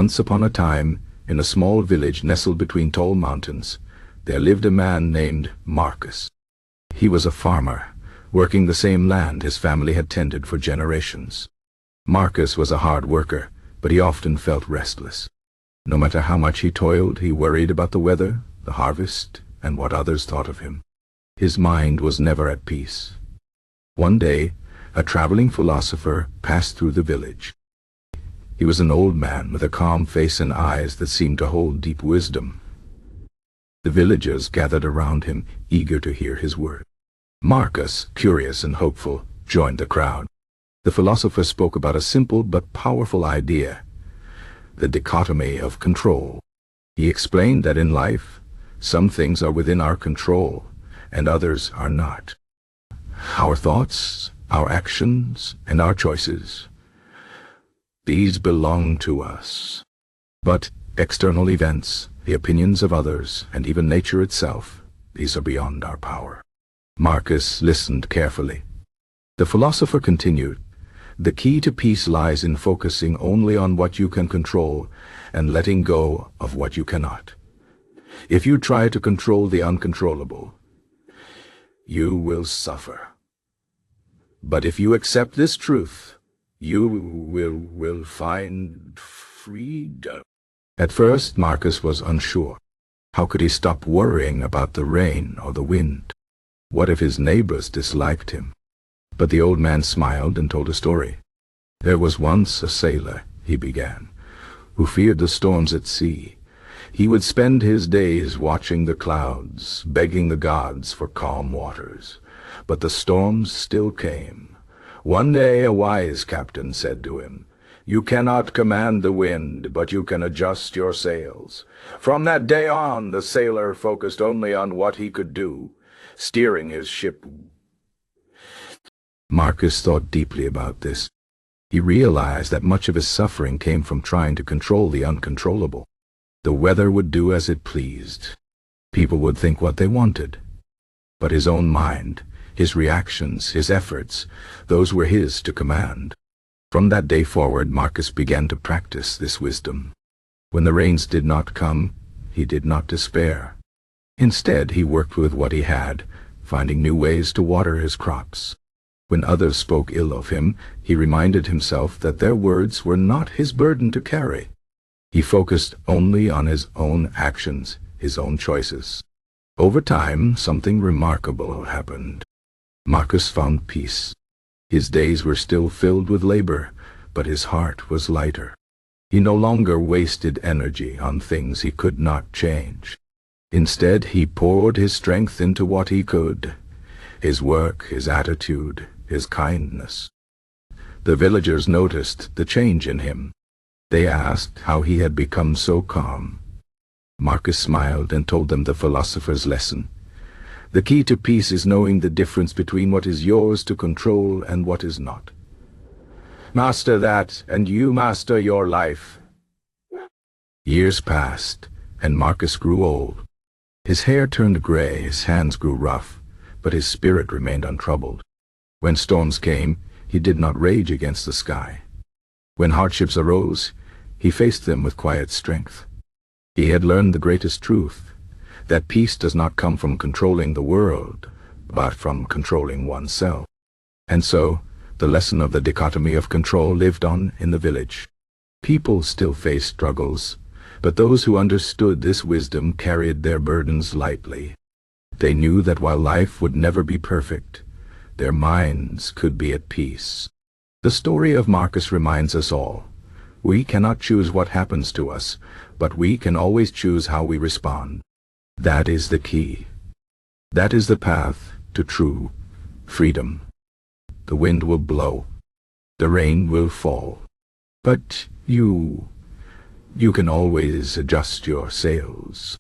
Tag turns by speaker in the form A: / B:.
A: Once upon a time, in a small village nestled between tall mountains, there lived a man named Marcus. He was a farmer, working the same land his family had tended for generations. Marcus was a hard worker, but he often felt restless. No matter how much he toiled, he worried about the weather, the harvest, and what others thought of him. His mind was never at peace. One day, a traveling philosopher passed through the village. He was an old man with a calm face and eyes that seemed to hold deep wisdom. The villagers gathered around him, eager to hear his words. Marcus, curious and hopeful, joined the crowd. The philosopher spoke about a simple but powerful idea, the dichotomy of control. He explained that in life, some things are within our control, and others are not. Our thoughts, our actions, and our choices, these belong to us. But external events, the opinions of others, and even nature itself, these are beyond our power. Marcus listened carefully. The philosopher continued, "The key to peace lies in focusing only on what you can control and letting go of what you cannot. If you try to control the uncontrollable, you will suffer. But if you accept this truth, you will find freedom." At first, Marcus was unsure. How could he stop worrying about the rain or the wind? What if his neighbors disliked him? But the old man smiled and told a story. "There was once a sailor," he began, "who feared the storms at sea. He would spend his days watching the clouds, begging the gods for calm waters. But the storms still came. One day a wise captain said to him, 'You cannot command the wind, but you can adjust your sails.' From that day on, the sailor focused only on what he could do, steering his ship." Marcus thought deeply about this. He realized that much of his suffering came from trying to control the uncontrollable. The weather would do as it pleased. People would think what they wanted. But his own mind, his reactions, his efforts, those were his to command. From that day forward, Marcus began to practice this wisdom. When the rains did not come, he did not despair. Instead, he worked with what he had, finding new ways to water his crops. When others spoke ill of him, he reminded himself that their words were not his burden to carry. He focused only on his own actions, his own choices. Over time, something remarkable happened. Marcus found peace. His days were still filled with labor, but his heart was lighter. He no longer wasted energy on things he could not change. Instead, he poured his strength into what he could: his work, his attitude, his kindness. The villagers noticed the change in him. They asked how he had become so calm. Marcus smiled and told them the philosopher's lesson. The key to peace is knowing the difference between what is yours to control and what is not. Master that, and you master your life. Years passed, and Marcus grew old. His hair turned gray, his hands grew rough, but his spirit remained untroubled. When storms came, he did not rage against the sky. When hardships arose, he faced them with quiet strength. He had learned the greatest truth, that peace does not come from controlling the world, but from controlling oneself. And so, the lesson of the dichotomy of control lived on in the village. People still faced struggles, but those who understood this wisdom carried their burdens lightly. They knew that while life would never be perfect, their minds could be at peace. The story of Marcus reminds us all. We cannot choose what happens to us, but we can always choose how we respond. That is the key. That is the path to true freedom. The wind will blow. The rain will fall. But you can always adjust your sails.